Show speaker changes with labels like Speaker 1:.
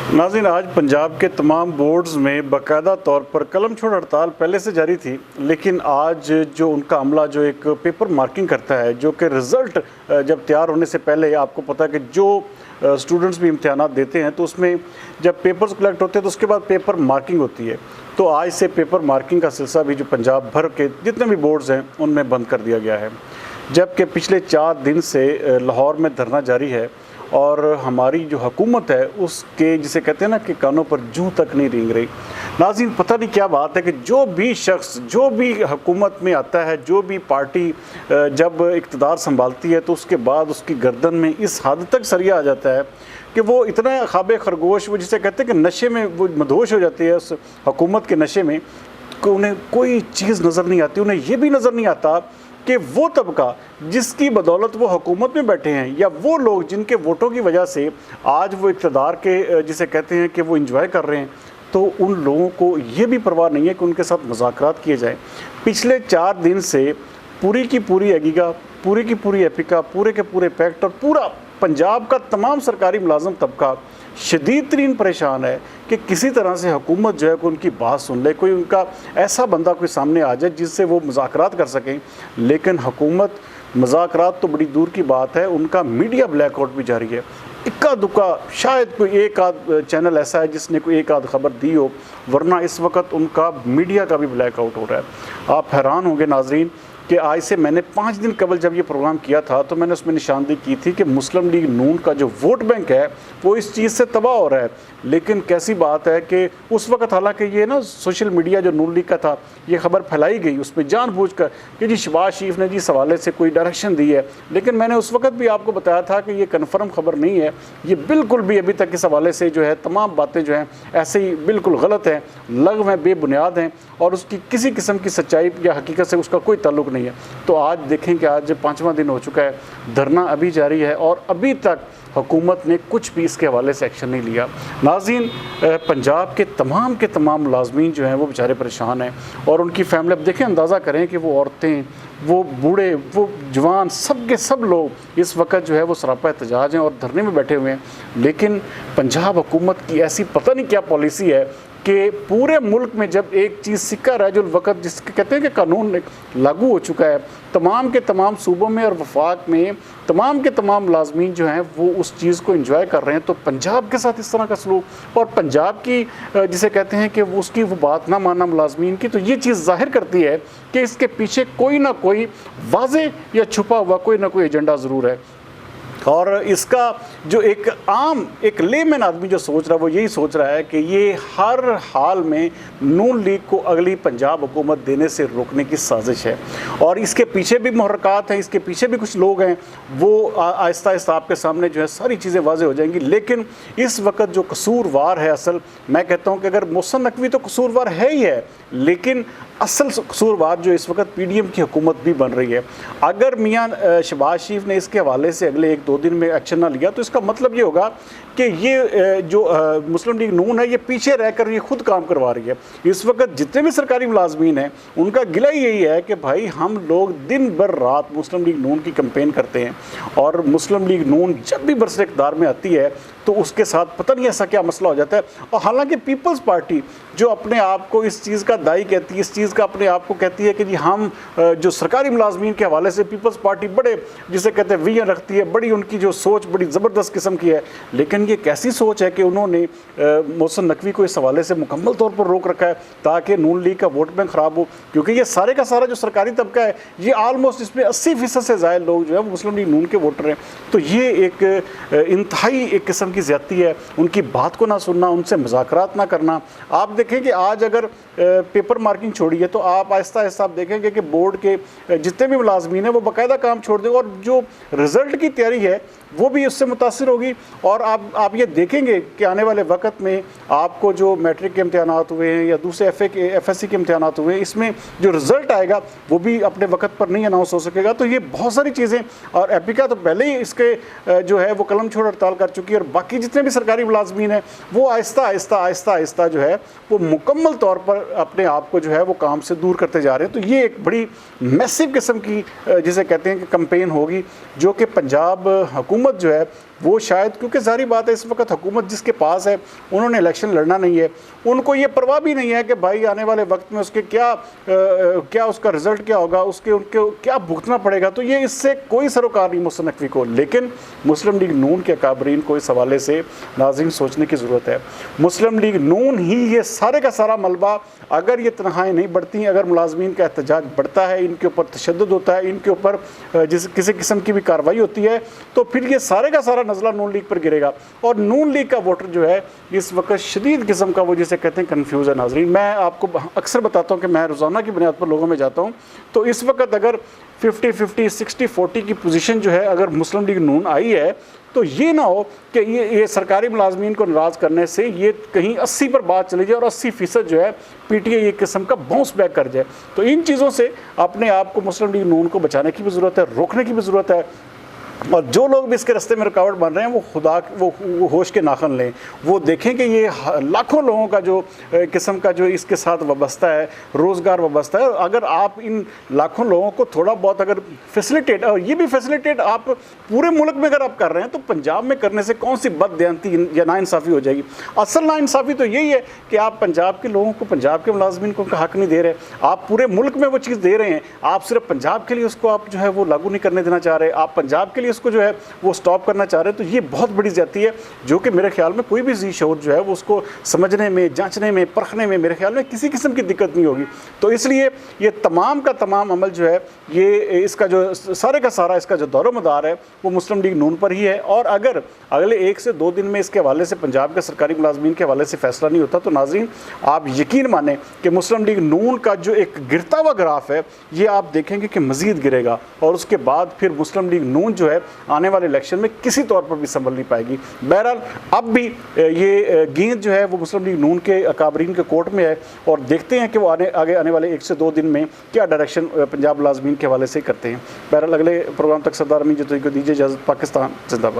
Speaker 1: नाज़रीन, आज पंजाब के तमाम बोर्ड्स में बाकायदा तौर पर कलम छोड़ हड़ताल पहले से जारी थी, लेकिन आज जो उनका अमला जो एक पेपर मार्किंग करता है, जो कि रिज़ल्ट जब तैयार होने से पहले आपको पता है कि जो स्टूडेंट्स भी इम्तिहानात देते हैं तो उसमें जब पेपर्स कलेक्ट होते हैं तो उसके बाद पेपर मार्किंग होती है। तो आज से पेपर मार्किंग का सिलसिला भी जो पंजाब भर के जितने भी बोर्ड्स हैं उनमें बंद कर दिया गया है, जबकि पिछले 4 दिन से लाहौर में धरना जारी है और हमारी जो हुकूमत है उसके जिसे कहते हैं ना कि कानों पर जूं तक नहीं रेंग रही। नाज़रीन, पता नहीं क्या बात है कि जो भी शख्स जो भी हुकूमत में आता है, जो भी पार्टी जब इक़्तिदार संभालती है तो उसके बाद उसकी गर्दन में इस हद तक सरिया आ जाता है कि वो इतना ख्वाब खरगोश, वो जिसे कहते हैं कि नशे में वो मदहोश हो जाती है उस हुकूमत के नशे में, कि उन्हें कोई चीज़ नज़र नहीं आती। उन्हें ये भी नज़र नहीं आता कि वो तबका जिसकी बदौलत वो हुकूमत में बैठे हैं, या वो लोग जिनके वोटों की वजह से आज वो इक़्तिदार के जिसे कहते हैं कि वो इंजॉय कर रहे हैं, तो उन लोगों को ये भी परवाह नहीं है कि उनके साथ मुज़ाकरात किए जाएं। पिछले 4 दिन से पूरी की पूरी एगिगा, पूरी की पूरी एपिका, पूरे के पूरे पैक्ट और पूरा पंजाब का तमाम सरकारी मुलाजम तबका शदीद तरीन परेशान है कि किसी तरह से हुकूमत जो है कोई उनकी बात सुन ले, कोई उनका ऐसा बंदा कोई सामने आ जाए जिससे वो मुज़ाकरात कर सकें। लेकिन हुकूमत मुज़ाकरात तो बड़ी दूर की बात है, उनका मीडिया ब्लैकआउट भी जारी है। इक्का दुक्का शायद कोई एक आध चैनल ऐसा है जिसने कोई एक आध खबर दी हो, वरना इस वक्त उनका मीडिया का भी ब्लैकआउट हो रहा है। आप हैरान होंगे नाजरीन कि आज से मैंने 5 दिन कबल जब ये प्रोग्राम किया था तो मैंने उसमें निशानदेही की थी कि मुस्लिम लीग नून का जो वोट बैंक है वो इस चीज़ से तबाह हो रहा है। लेकिन कैसी बात है कि उस वक्त हालांकि ये ना सोशल मीडिया जो नून लीग का था, ये खबर फैलाई गई उसमें जानबूझकर कि जी शहबाज शरीफ ने जी इस हवाले से कोई डायरेक्शन दी है, लेकिन मैंने उस वक्त भी आपको बताया था कि ये कन्फर्म खबर नहीं है। ये बिल्कुल भी अभी तक इस हवाले से जो है तमाम बातें जो हैं ऐसे ही बिल्कुल गलत हैं, लग़व हैं, बेबुनियाद हैं और उसकी किसी किस्म की सच्चाई या हकीकत से उसका कोई ताल्लुक़ नहीं है। तो आज देखें कि आज 5वां दिन हो चुका है, धरना अभी जारी है और अभी तक हुकूमत ने कुछ भी इसके हवाले से एक्शन नहीं लिया। नाज़रीन, पंजाब के तमाम मुलाजमीन जो हैं वो बेचारे परेशान हैं और उनकी फैमिली, अब देखें अंदाज़ा करें कि वो औरतें, वो बूढ़े, वो जवान, सब के सब लोग इस वक्त जो है वो सरापा एहतजाज हैं और धरने में बैठे हुए हैं। लेकिन पंजाब हुकूमत की ऐसी पता नहीं क्या पॉलिसी है कि पूरे मुल्क में जब एक चीज़ सिक्का रजुल वक़्त जिसके कहते हैं कि कानून लागू हो चुका है तमाम के तमाम सूबों में और वफाक में, तमाम के तमाम मुलाजमीन जो हैं वो उस चीज़ को एंजॉय कर रहे हैं, तो पंजाब के साथ इस तरह का सलूक और पंजाब की जिसे कहते हैं कि वो उसकी वो बात ना मानना मुलाजमीन की, तो ये चीज़ जाहिर करती है कि इसके पीछे कोई ना कोई वाज़े या छुपा हुआ कोई ना कोई एजेंडा ज़रूर है। और इसका जो एक आम एक लेमैन आदमी जो सोच रहा है वो यही सोच रहा है कि ये हर हाल में नून लीग को अगली पंजाब हुकूमत देने से रोकने की साजिश है और इसके पीछे भी मुहर्रकात हैं, इसके पीछे भी कुछ लोग हैं, वो आहिस्ता आहिस्ता आपके सामने जो है सारी चीज़ें वाज़े हो जाएंगी। लेकिन इस वक्त जो कसूरवार है, असल मैं कहता हूँ कि अगर मोहसिन नकवी तो कसूरवार है ही है, लेकिन असल कसूरवार जो इस वक्त PDM की हुकूमत भी बन रही है। अगर मियाँ शहबाज शरीफ ने इसके हवाले से अगले 1-2 दिन में एक्शन ना लिया तो इसका मतलब ये होगा कि ये जो मुस्लिम लीग नून है ये पीछे रहकर ये खुद काम करवा रही है। इस वक्त जितने भी सरकारी मुलाजमीन हैं उनका गिला यही है कि भाई हम लोग दिन भर रात मुस्लिम लीग नून की कैंपेन करते हैं और मुस्लिम लीग नून जब भी बरसर इक़्तिदार में आती है तो उसके साथ पता नहीं ऐसा क्या मसला हो जाता है। और हालांकि पीपल्स पार्टी जो अपने आप को इस चीज़ का दाई कहती है, इस चीज़ का अपने आप को कहती है कि जी हम जो सरकारी मुलाजमीन के हवाले से पीपल्स पार्टी बड़े जिसे कहते हैं विजन रखती है, बड़ी उनकी जो सोच बड़ी ज़बरदस्त किस्म की है, लेकिन ये कैसी सोच है कि उन्होंने मोहसिन नकवी को इस हवाले से मुकम्मल तौर पर रोक रखा है ताकि नून लीग का वोट बैंक ख़राब हो, क्योंकि ये सारे का सारा जो सरकारी तबका है ये आलमोस्ट इसमें 80% से ज़्यादा लोग जो है वो मुस्लिम लीग नून के वोटर हैं। तो ये एक इंतहाई एक किस्म की ज़्यादती है, उनकी बात को ना सुनना, उनसे मुज़ाकरात ना करना। आप देखें कि आज अगर पेपर मार्किंग छोड़ी है तो आप आहिस्ता आहिस्ता आप देखेंगे कि बोर्ड के जितने भी मुलाजमीन हैं वो बाकायदा काम छोड़ देंगे और जो रिज़ल्ट की तैयारी है वो भी उससे मुतासिर होगी। और आप ये देखेंगे कि आने वाले वक्त में आपको जो मैट्रिक के इम्तिहानात हुए हैं या दूसरे FSC के इम्तिहानात हुए हैं, इसमें जो रिज़ल्ट आएगा वो भी अपने वक्त पर नहीं अनाउंस हो सकेगा। तो ये बहुत सारी चीज़ें, और एपिका तो पहले ही इसके जो है वो कलम छोड़ हड़ताल कर चुकी है और बाकी जितने भी सरकारी मुलाजमीन हैं वो आहिस्ता जो है वो मुकम्मल तौर पर अपने आप को जो है वो काम से दूर करते जा रहे हैं। तो ये एक बड़ी मैसिव किस्म की जिसे कहते हैं कि कैंपेन होगी जो कि पंजाब हुकूमत जो है वो शायद, क्योंकि सारी बात है इस वक्त हुकूमत जिसके पास है उन्होंने इलेक्शन लड़ना नहीं है, उनको ये परवाह भी नहीं है कि भाई आने वाले वक्त में उसके क्या उसका रिजल्ट क्या होगा, उनको क्या भुगतना पड़ेगा। तो ये इससे कोई सरोकार नहीं मुहसिन नकवी को। लेकिन मुस्लिम लीग नून के अकाबरीन को इस हवाले से नाज़रीन सोचने की ज़रूरत है। मुस्लिम लीग नून ही ये सारे का सारा मलबा, अगर ये तनख्वाहें नहीं बढ़ती, अगर मुलाजमीन का एहतजाज बढ़ता है, इनके ऊपर तशद्दुद होता है, इनके ऊपर किसी किस्म की भी कार्रवाई होती है, तो फिर ये सारे का सारा नज़ला नून लीग पर गिरेगा। और नून लीग का वोटर जो है इस वक्त शदीद किस्म का, वो जिसे कहते हैं कन्फ्यूज़ है। नाज़रीन, मैं आपको अक्सर बताता हूँ कि मैं रोज़ाना की बुनियाद पर लोगों में जाता हूँ, तो इस वक्त अगर 50-50, 60-40 की पोजीशन जो है अगर मुस्लिम लीग नून आई है, तो ये ना हो कि ये सरकारी मुलाजमीन को नाराज़ करने से ये कहीं 80 पर बात चली जाए और 80% जो है पीटीआई एक किस्म का बाउंस बैक कर जाए। तो इन चीज़ों से अपने आप को मुस्लिम लीग नून को बचाने की भी ज़रूरत है, रोकने की भी ज़रूरत है। और जो लोग भी इसके रास्ते में रुकावट बन रहे हैं वो होश के नाखन लें, वो देखें कि ये लाखों लोगों का जो किस्म का जो इसके साथ वाबस्ता है, रोज़गार वाबस्ता है। अगर आप इन लाखों लोगों को थोड़ा बहुत अगर फैसिलिटेट, और ये भी फैसिलिटेट आप पूरे मुल्क में अगर आप कर रहे हैं, तो पंजाब में करने से कौन सी बददियानती या नाइंसाफ़ी हो जाएगी। असल नाइंसाफ़ी तो यही है कि आप पंजाब के लोगों को, पंजाब के मुलाजमीन को उनका हक़ नहीं दे रहे। आप पूरे मुल्क में वो चीज़ दे रहे हैं, आप सिर्फ पंजाब के लिए उसको आप जो है वो लागू नहीं करने देना चाह रहे, आप पंजाब के लिए इसको जो है वो स्टॉप करना चाह रहे हैं। तो ये बहुत बड़ी ज्यादती है, जो कि मेरे ख्याल में कोई भी जी शऊर जो है वो उसको समझने में, जांचने में, परखने में मेरे ख्याल में किसी किस्म की दिक्कत नहीं होगी। तो इसलिए ये तमाम का तमाम अमल जो है, ये इसका जो सारे का सारा इसका जो दौर मदार है वो मुस्लिम लीग नून पर ही है। और अगर अगले 1 से 2 दिन में इसके हवाले से पंजाब के सरकारी मुलाजमीन के हवाले से फैसला नहीं होता, तो नाज़रीन आप यकीन माने कि मुस्लिम लीग नून का जो एक गिरता हुआ ग्राफ है, ये आप देखेंगे कि मज़ीद गिरेगा। और उसके बाद फिर मुस्लिम लीग नून जो है आने वाले इलेक्शन में किसी तौर पर भी संभल नहीं पाएगी। बहरहाल अब भी ये गेंद जो है वो मुस्लिम लीग नून के अकाबरीन के कोर्ट में है, और देखते हैं कि वो आगे आने वाले 1 से 2 दिन में क्या डायरेक्शन पंजाब मुलाजमीन के हवाले से करते हैं। बहरहाल अगले प्रोग्राम तक सरदार अमीन जतोई को दीजिए इजाज़त। पाकिस्तान जिंदाबाद।